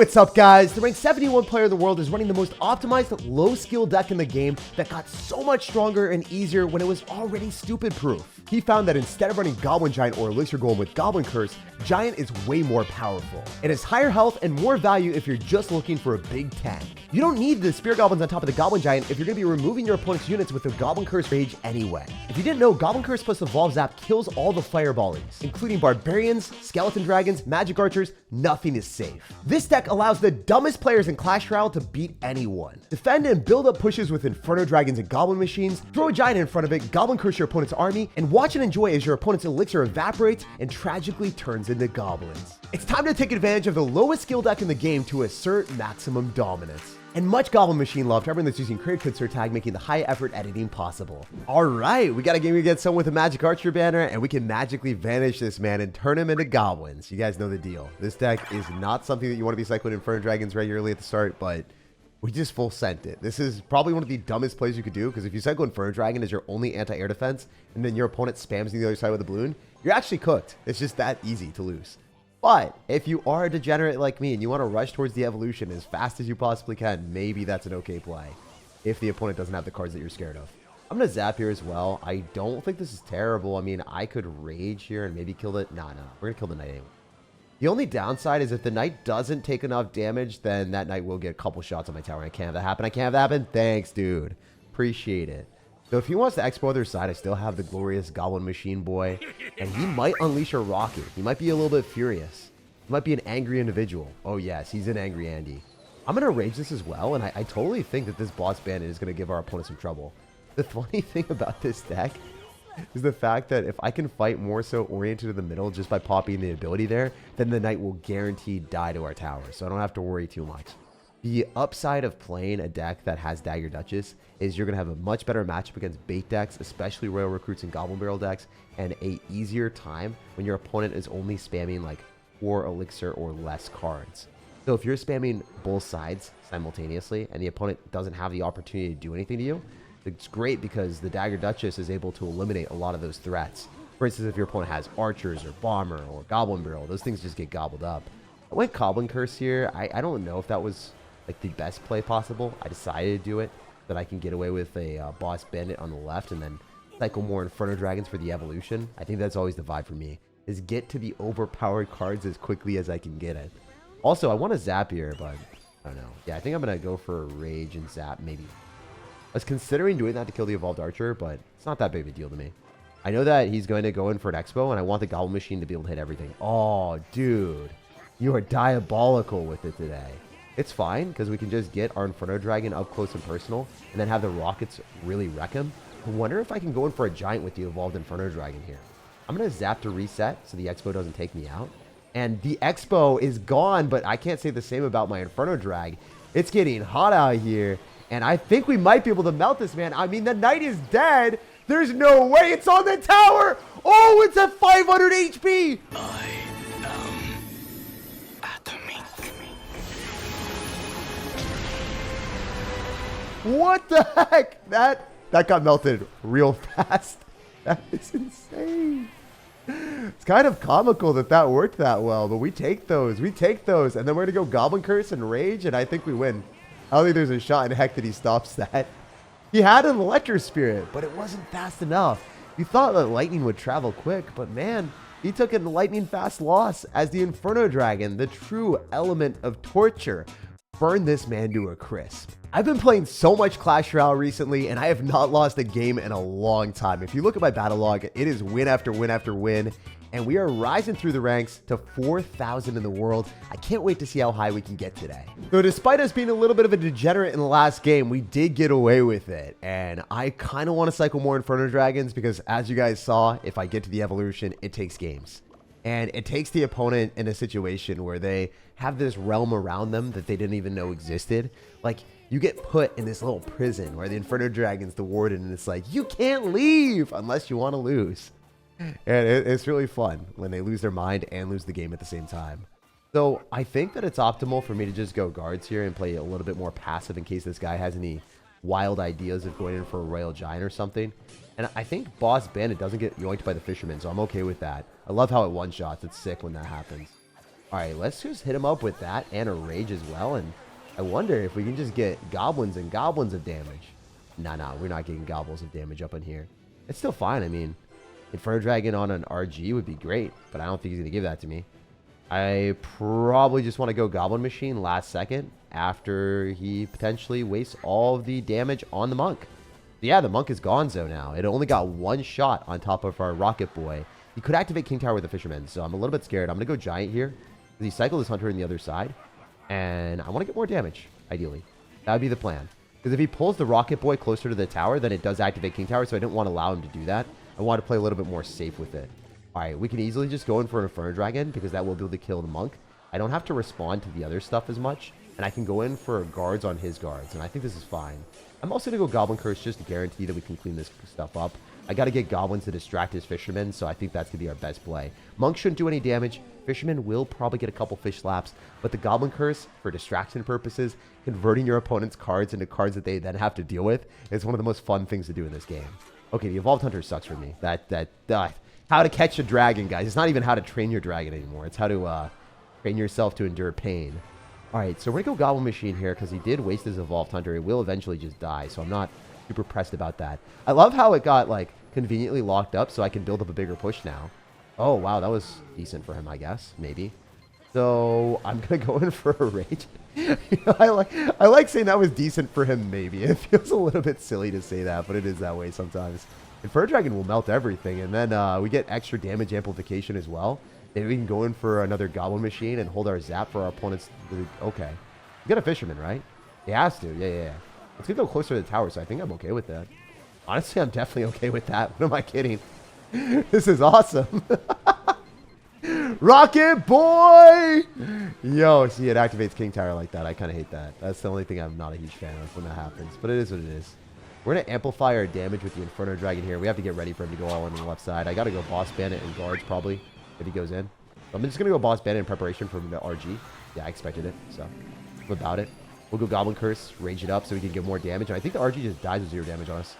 what's up, guys? The ranked 71 player of the world is running the most optimized low-skill deck in the game that got so much stronger and easier when it was already stupid-proof. He found that instead of running Goblin Giant or Elixir Golem with Goblin Curse, Giant is way more powerful. It has higher health and more value if you're just looking for a big tank. You don't need the Spear Goblins on top of the Goblin Giant if you're going to be removing your opponent's units with the Goblin Curse Rage anyway. If you didn't know, Goblin Curse plus Evolve Zap kills all the fireballies, including Barbarians, Skeleton Dragons, Magic Archers. Nothing is safe. This deck allows the dumbest players in Clash Royale to beat anyone. Defend and build up pushes with Inferno Dragons and Goblin Machines, throw a Giant in front of it, Goblin Curse your opponent's army, and watch and enjoy as your opponent's elixir evaporates and tragically turns into goblins. It's time to take advantage of the lowest skill deck in the game to assert maximum dominance. And much Goblin Machine love to everyone that's using creative code SirTag, making the high effort editing possible. All right, we got a game against someone with a Magic Archer banner, and we can magically vanish this man and turn him into goblins. You guys know the deal. This deck is not something that you want to be cycling Inferno Dragons regularly at the start, but we just full sent it. This is probably one of the dumbest plays you could do, because if you cycle Inferno Dragon as your only anti-air defense, and then your opponent spams the other side with a balloon, you're actually cooked. It's just that easy to lose. But if you are a degenerate like me and you want to rush towards the evolution as fast as you possibly can, maybe that's an okay play if the opponent doesn't have the cards that you're scared of. I'm going to zap here as well. I don't think this is terrible. I mean, I could rage here and maybe kill it. No. We're going to kill the knight anyway. The only downside is if the knight doesn't take enough damage, then that knight will get a couple shots on my tower. I can't have that happen. I can't have that happen. Thanks, dude. Appreciate it. So if he wants to expo other side, I still have the glorious Goblin Machine boy, and he might unleash a rocket. He might be a little bit furious. He might be an angry individual. Oh yes, he's an angry Andy. I'm going to rage this as well, and I totally think that this boss bandit is going to give our opponent some trouble. The funny thing about this deck is the fact that if I can fight more so oriented to the middle just by popping the ability there, then the knight will guaranteed die to our tower, so I don't have to worry too much. The upside of playing a deck that has Dagger Duchess is you're going to have a much better matchup against bait decks, especially Royal Recruits and Goblin Barrel decks, and a easier time when your opponent is only spamming like 4 elixir or less cards. So if you're spamming both sides simultaneously and the opponent doesn't have the opportunity to do anything to you, it's great because the Dagger Duchess is able to eliminate a lot of those threats. For instance, if your opponent has Archers or Bomber or Goblin Barrel, those things just get gobbled up. I went Goblin Curse here. I don't know if that was like the best play possible. I decided to do it that I can get away with a boss bandit on the left and then cycle more Inferno Dragons for the evolution. I think that's always the vibe for me, is get to the overpowered cards as quickly as I can get it. Also, I want to zap here, but I don't know. Yeah, I think I'm going to go for a rage and zap maybe. I was considering doing that to kill the Evolved Archer, but it's not that big of a deal to me. I know that he's going to go in for an expo, and I want the Goblin Machine to be able to hit everything. Oh, dude. You are diabolical with it today. It's fine, because we can just get our Inferno Dragon up close and personal, and then have the rockets really wreck him. I wonder if I can go in for a Giant with the Evolved Inferno Dragon here. I'm going to zap to reset so the Expo doesn't take me out. And the Expo is gone, but I can't say the same about my Inferno Drag. It's getting hot out here, and I think we might be able to melt this, man. I mean, the knight is dead. There's no way. It's on the tower. Oh, it's at 500 HP. I am atomic. What the heck? That got melted real fast. That is insane. It's kind of comical that worked that well, but we take those. We take those. And then we're going to go Goblin Curse and Rage, and I think we win. I don't think there's a shot in heck that he stops that. He had an Electro Spirit, but it wasn't fast enough. You thought that Lightning would travel quick, but man, he took a lightning fast loss as the Inferno Dragon, the true element of torture, burned this man to a crisp. I've been playing so much Clash Royale recently, and I have not lost a game in a long time. If you look at my battle log, it is win after win after win, and we are rising through the ranks to 4,000 in the world. I can't wait to see how high we can get today. So despite us being a little bit of a degenerate in the last game, we did get away with it, and I kind of want to cycle more Inferno Dragons because, as you guys saw, if I get to the evolution, it takes games. And it takes the opponent in a situation where they have this realm around them that they didn't even know existed. Like, you get put in this little prison where the Inferno Dragon's the warden, and it's like, you can't leave unless you want to lose. And it's really fun when they lose their mind and lose the game at the same time. So I think that it's optimal for me to just go guards here and play a little bit more passive in case this guy has any wild ideas of going in for a Royal Giant or something. And I think Boss Bandit doesn't get yoinked by the Fisherman, so I'm okay with that. I love how it one-shots. It's sick when that happens. All right, let's just hit him up with that and a rage as well. And I wonder if we can just get goblins and goblins of damage. Nah, we're not getting goblins of damage up in here. It's still fine. I mean, Inferno Dragon on an RG would be great, but I don't think he's going to give that to me. I probably just want to go Goblin Machine last second after he potentially wastes all of the damage on the monk. Yeah, the monk is gonzo now. It only got one shot on top of our Rocket Boy. He could activate King Tower with the Fisherman, so I'm a little bit scared. I'm going to go Giant here. He cycled his Hunter on the other side, and I want to get more damage, ideally. That would be the plan. Because if he pulls the Rocket Boy closer to the tower, then it does activate King Tower, so I didn't want to allow him to do that. I want to play a little bit more safe with it. All right, we can easily just go in for an Inferno Dragon, because that will be able to kill the monk. I don't have to respond to the other stuff as much, and I can go in for guards on his guards, and I think this is fine. I'm also going to go Goblin Curse just to guarantee that we can clean this stuff up. I got to get Goblins to distract his Fisherman, so I think that's going to be our best play. Monk shouldn't do any damage. Fisherman will probably get a couple fish slaps, but the Goblin Curse, for distraction purposes, converting your opponent's cards into cards that they then have to deal with, is one of the most fun things to do in this game. Okay, the Evolved Hunter sucks for me. How to catch a dragon, guys. It's not even how to train your dragon anymore. It's how to train yourself to endure pain. All right, so we're going to go Goblin Machine here because he did waste his Evolved Hunter. He will eventually just die, so I'm not super pressed about that. I love how it got, like, conveniently locked up so I can build up a bigger push now. Oh, wow, that was decent for him, I guess. Maybe. So I'm going to go in for a rage. I like saying that was decent for him, maybe. It feels a little bit silly to say that, but it is that way sometimes. Inferno Dragon will melt everything, and then we get extra damage amplification as well. Maybe we can go in for another Goblin Machine and hold our zap for our opponents. Okay. We got a Fisherman, right? He has to. Yeah. Let's get go closer to the tower, so I think I'm okay with that. Honestly, I'm definitely okay with that. What am I kidding? This is awesome. Rocket Boy! Yo, see, it activates King Tower like that. I kind of hate that. That's the only thing I'm not a huge fan of when that happens. But it is what it is. We're going to amplify our damage with the Inferno Dragon here. We have to get ready for him to go all in on the left side. I got to go Boss Bandit and Guards, probably, if he goes in. So I'm just going to go Boss Bandit in preparation for the RG. Yeah, I expected it, so I'm about it. We'll go Goblin Curse, range it up so we can get more damage. And I think the RG just dies with 0 damage on us.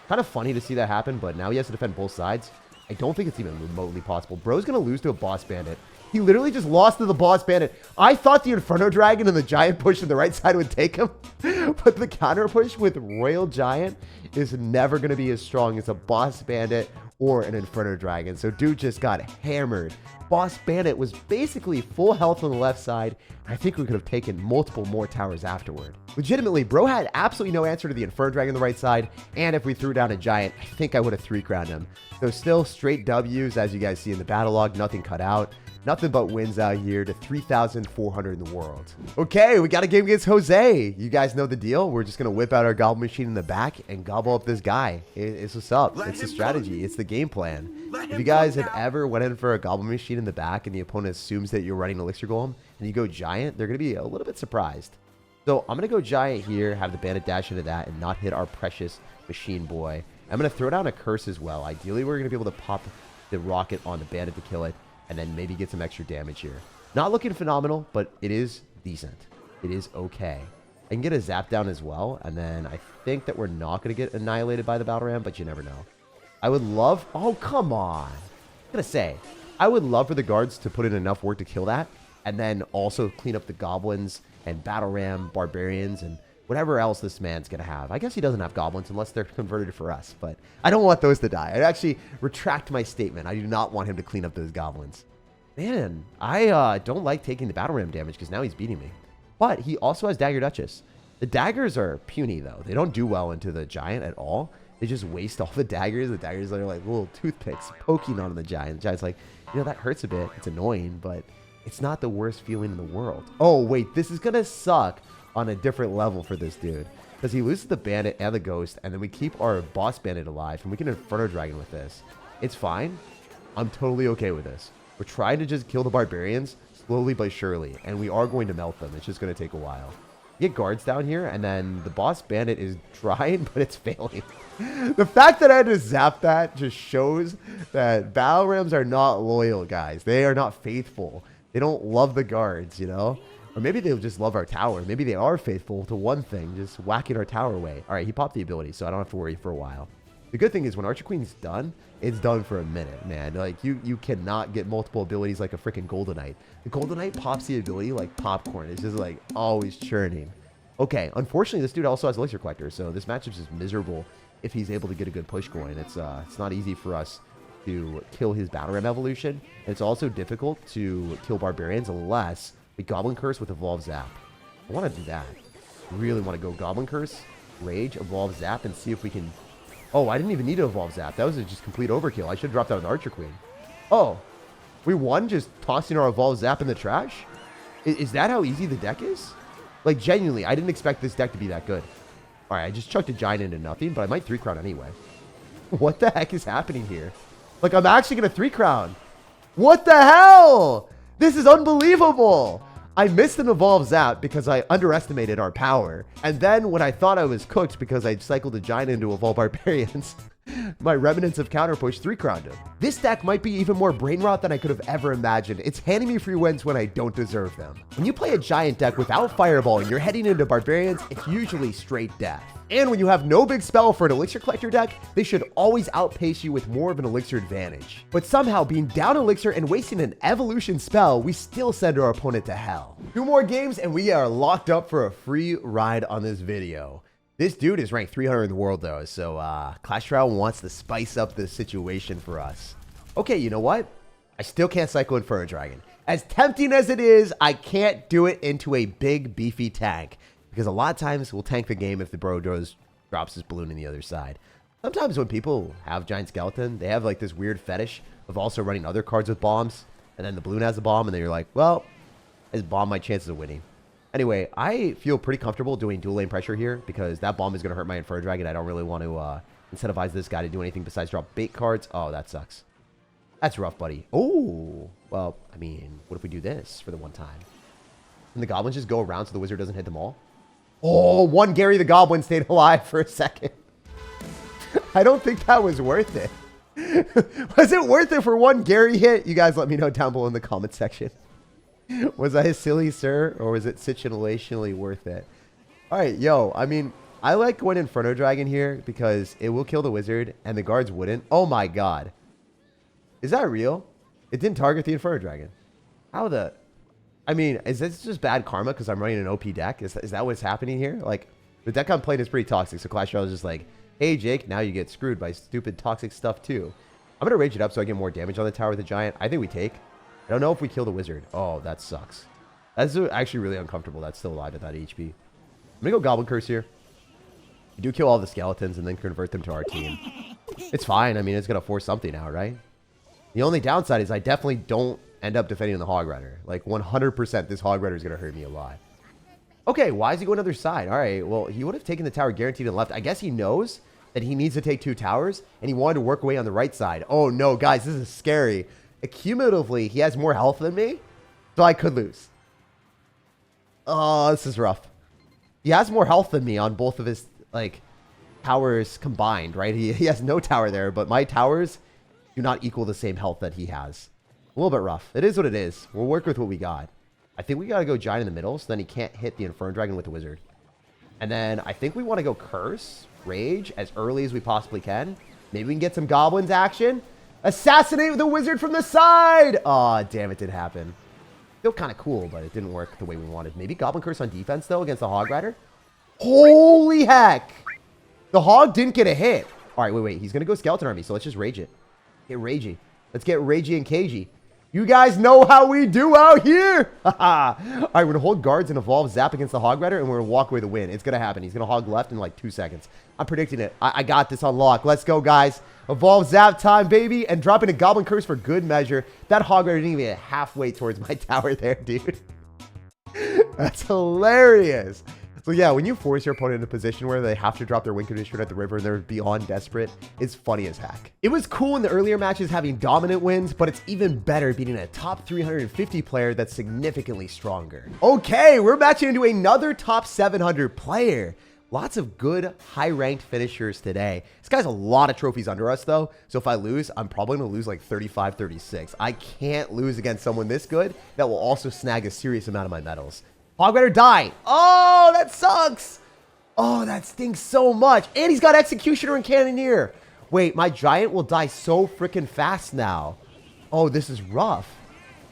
Kind of funny to see that happen, but now he has to defend both sides. I don't think it's even remotely possible. Bro's going to lose to a Boss Bandit. He literally just lost to the Boss Bandit. I thought the Inferno Dragon and the Giant push to the right side would take him. But the counter push with Royal Giant is never going to be as strong as a Boss Bandit or an Inferno Dragon. So dude just got hammered. Boss Bandit was basically full health on the left side. I think we could have taken multiple more towers afterward. Legitimately, bro had absolutely no answer to the Inferno Dragon on the right side. And if we threw down a Giant, I think I would have 3-crowned him. So still straight W's, as you guys see in the battle log. Nothing cut out. Nothing but wins out here to 3,400 in the world. Okay, we got a game against Jose. You guys know the deal. We're just going to whip out our Goblin Machine in the back and gobble up this guy. It's what's up. It's the strategy. It's the game plan. If you guys have ever went in for a Goblin Machine in the back and the opponent assumes that you're running Elixir Golem and you go Giant, they're going to be a little bit surprised. So I'm going to go Giant here, have the Bandit dash into that, and not hit our precious Machine Boy. I'm going to throw down a Curse as well. Ideally, we're going to be able to pop the Rocket on the Bandit to kill it, and then maybe get some extra damage here. Not looking phenomenal, but it is decent. It is okay. I can get a Zap down as well, and then I think that we're not going to get annihilated by the Battle Ram, but you never know. I would love... Oh, come on. I'm going to say, I would love for the guards to put in enough work to kill that, and then also clean up the Goblins and Battle Ram, Barbarians, and whatever else this man's going to have. I guess he doesn't have Goblins unless they're converted for us, but I don't want those to die. I actually retract my statement. I do not want him to clean up those Goblins. Man, I don't like taking the Battle Ram damage because now he's beating me. But he also has Dagger Duchess. The daggers are puny, though. They don't do well into the Giant at all. They just waste all the daggers. The daggers are like little toothpicks poking on the Giant. The Giant's like, you know, that hurts a bit. It's annoying, but it's not the worst feeling in the world. Oh, wait, this is going to suck on a different level for this dude, because he loses the Bandit and the Ghost, and then we keep our Boss Bandit alive, and we can Inferno Dragon with this. It's fine. I'm totally okay with this. We're trying to just kill the Barbarians slowly but surely, and we are going to melt them. It's just going to take a while. Get guards down here, and then the Boss Bandit is trying, but it's failing. The fact that I had to zap that just shows that Battle Rams are not loyal, guys. They are not faithful. They don't love the guards, you know? Or maybe they'll just love our tower. Maybe they are faithful to one thing, just whacking our tower away. All right, he popped the ability, so I don't have to worry for a while. The good thing is when Archer Queen's done, it's done for a minute, man. Like, you cannot get multiple abilities like a freaking Golden Knight. The Golden Knight pops the ability like popcorn. It's just, like, always churning. Okay, unfortunately, this dude also has Elixir Collector, so this matchup's just miserable if he's able to get a good push going. It's not easy for us to kill his Battle Ram evolution. And it's also difficult to kill Barbarians unless we Goblin Curse with Evolve Zap. I want to do that. I really want to go Goblin Curse, Rage, Evolve Zap, and see if we can... Oh, I didn't even need to Evolve Zap. That was just complete overkill. I should have dropped out an Archer Queen. Oh, we won just tossing our Evolve Zap in the trash? Is that how easy the deck is? Like, genuinely, I didn't expect this deck to be that good. All right, I just chucked a Giant into nothing, but I might 3-crown anyway. What the heck is happening here? Like, I'm actually going to 3-crown. What the hell? This is unbelievable. I missed an Evolve Zap because I underestimated our power. And then when I thought I was cooked because I cycled a Giant into Evolve Barbarians, my Remnants of Counter Push 3-crowned him. This deck might be even more brain rot than I could have ever imagined. It's handing me free wins when I don't deserve them. When you play a Giant deck without Fireball and you're heading into Barbarians, it's usually straight death. And when you have no big spell for an Elixir Collector deck, they should always outpace you with more of an Elixir advantage. But somehow, being down Elixir and wasting an Evolution spell, we still send our opponent to hell. 2 more games and we are locked up for a free ride on this video. This dude is ranked 300 in the world though, so Clash Royale wants to spice up the situation for us. Okay, you know what? I still can't cycle Inferno Dragon. As tempting as it is, I can't do it into a big beefy tank. Because a lot of times we'll tank the game if the bro drops his balloon in the other side. Sometimes when people have Giant Skeleton, they have like this weird fetish of also running other cards with bombs. And then the balloon has a bomb and then you're like, well, I just bomb my chances of winning. Anyway, I feel pretty comfortable doing dual lane pressure here because that bomb is going to hurt my Inferno Dragon. I don't really want to incentivize this guy to do anything besides drop bait cards. Oh, that sucks. That's rough, buddy. Oh, well, I mean, what if we do this for the one time? And the goblins just go around so the wizard doesn't hit them all? Oh, one Gary the Goblin stayed alive for a second. I don't think that was worth it. Was it worth it for one Gary hit? You guys let me know down below in the comment section. Was I a silly sir or was it situationally worth it? All right, yo, I mean, I like going Inferno Dragon here because it will kill the wizard and the guards wouldn't. Oh my god. Is that real? It didn't target the Inferno Dragon. How the... I mean, is this just bad karma because I'm running an OP deck? Is that what's happening here? Like, the deck I'm playing is pretty toxic, so Clash Royale is just like, hey, Jake, now you get screwed by stupid toxic stuff too. I'm going to rage it up so I get more damage on the tower with the Giant. I think we take. I don't know if we kill the wizard. Oh, that sucks. That's actually really uncomfortable. That's still alive at that HP. I'm going to go Goblin Curse here. We do kill all the skeletons and then convert them to our team. It's fine. I mean, it's going to force something out, right? The only downside is I definitely don't end up defending the Hog Rider. Like 100% this Hog Rider is going to hurt me a lot. Okay, why is he going other side? All right, well, he would have taken the tower guaranteed and left. I guess he knows that he needs to take 2 towers and he wanted to work away on the right side. Oh no, guys, this is scary. Cumulatively, he has more health than me, so I could lose. Oh, this is rough. He has more health than me on both of his like towers combined, right? He has no tower there, but my towers do not equal the same health that he has. A little bit rough. It is what it is. We'll work with what we got. I think we got to go Giant in the middle, so then he can't hit the Inferno Dragon with the Wizard. And then I think we want to go Curse, Rage, as early as we possibly can. Maybe we can get some Goblins action. Assassinate the Wizard from the side! Aw, oh, damn, it did happen. Still kind of cool, but it didn't work the way we wanted. Maybe Goblin Curse on defense, though, against the Hog Rider? Holy heck! The Hog didn't get a hit. All right, wait. He's going to go Skeleton Army, so let's just Rage it. Get Ragey. Let's get Ragey and Cagey. You guys know how we do out here. All right, we're going to hold guards and evolve Zap against the Hog Rider, and we're going to walk away the win. It's going to happen. He's going to hog left in like 2 seconds. I'm predicting it. I got this on lock. Let's go, guys. Evolve Zap time, baby, and dropping a Goblin Curse for good measure. That Hog Rider didn't even get halfway towards my tower there, dude. That's hilarious. So yeah, when you force your opponent in a position where they have to drop their win conditioner at the river and they're beyond desperate, it's funny as heck. It was cool in the earlier matches having dominant wins, but it's even better beating a top 350 player that's significantly stronger. Okay, we're matching into another top 700 player. Lots of good high-ranked finishers today. This guy's a lot of trophies under us, though. So if I lose, I'm probably going to lose like 35, 36. I can't lose against someone this good that will also snag a serious amount of my medals. Hog Rider die. Oh, that sucks. Oh, that stinks so much. And he's got Executioner and Cannoneer. Wait, my giant will die so freaking fast now. Oh, this is rough.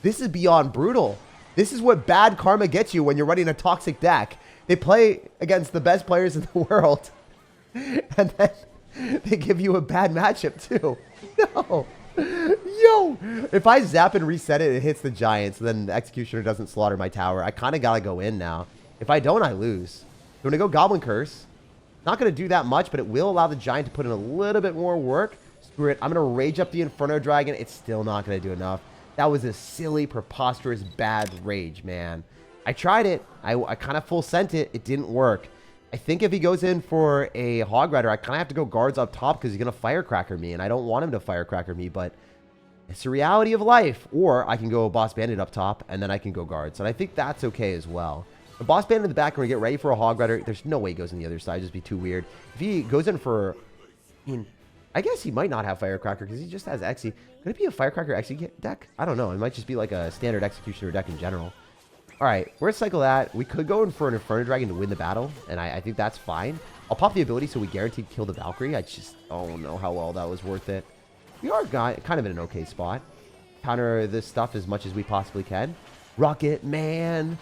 This is beyond brutal. This is what bad karma gets you when you're running a toxic deck. They play against the best players in the world. And then they give you a bad matchup too. No. Yo. If I zap and reset it, it hits the giants. So then the executioner doesn't slaughter my tower. I kind of got to go in now. If I don't, I lose. So I'm going to go Goblin Curse. Not going to do that much, but it will allow the giant to put in a little bit more work. Screw it. I'm going to rage up the Inferno Dragon. It's still not going to do enough. That was a silly, preposterous, bad rage, man. I tried it. I kind of full sent it. It didn't work. I think if he goes in for a Hog Rider, I kind of have to go guards up top because he's going to Firecracker me, and I don't want him to Firecracker me, but it's the reality of life. Or I can go Boss Bandit up top, and then I can go guards, and I think that's okay as well. The Boss Bandit in the back, when we get ready for a Hog Rider, there's no way he goes on the other side. It'd just be too weird. If he goes in for... I guess he might not have Firecracker because he just has Exy. Could it be a Firecracker Exy deck? I don't know. It might just be like a standard Executioner deck in general. All right, we're going to cycle that. We could go in for an Inferno Dragon to win the battle, and I think that's fine. I'll pop the ability so we guaranteed kill the Valkyrie. I just don't know how well that was worth it. We are kind of in an okay spot. Counter this stuff as much as we possibly can. Rocket Man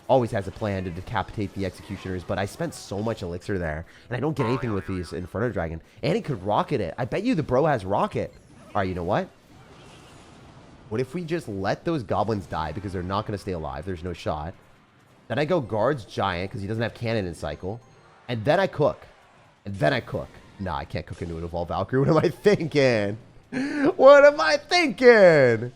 always has a plan to decapitate the Executioners, but I spent so much elixir there, and I don't get anything with these Inferno Dragon. And he could rocket it. I bet you the bro has rocket. All right, you know what? What if we just let those goblins die because they're not going to stay alive? There's no shot. Then I go guards giant because he doesn't have cannon in cycle. And then I cook. And then I cook. Nah, I can't cook into an Evolved Valkyrie. What am I thinking? What am I thinking?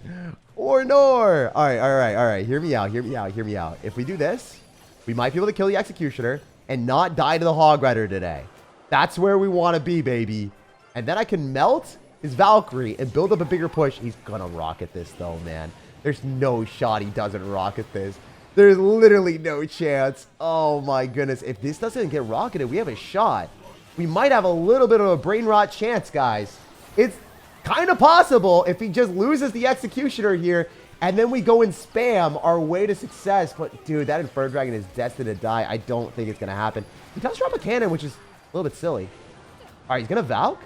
Or nor. All right. Hear me out. If we do this, we might be able to kill the Executioner and not die to the Hog Rider today. That's where we want to be, baby. And then I can melt his Valkyrie and build up a bigger push. He's gonna rocket this though, man. There's no shot he doesn't rocket this. There's literally no chance. Oh my goodness. If this doesn't get rocketed, we have a shot. We might have a little bit of a brain rot chance, guys. It's kind of possible if he just loses the Executioner here and then we go and spam our way to success. But dude, that Inferno Dragon is destined to die. I don't think it's gonna happen. He does drop a cannon, which is a little bit silly. All right, he's gonna Valk.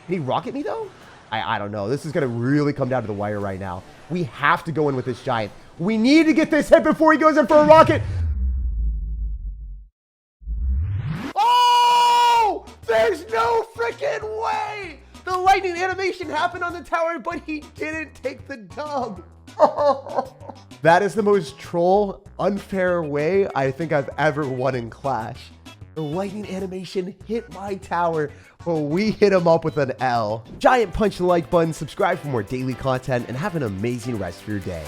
Can he rocket me though? I don't know. This is going to really come down to the wire right now. We have to go in with this giant. We need to get this hit before he goes in for a rocket. Oh! There's no freaking way! The lightning animation happened on the tower, but he didn't take the dub. Oh. That is the most troll, unfair way I think I've ever won in Clash. The lightning animation hit my tower, but we hit him up with an L. Giant punch the like button, subscribe for more daily content, and have an amazing rest of your day.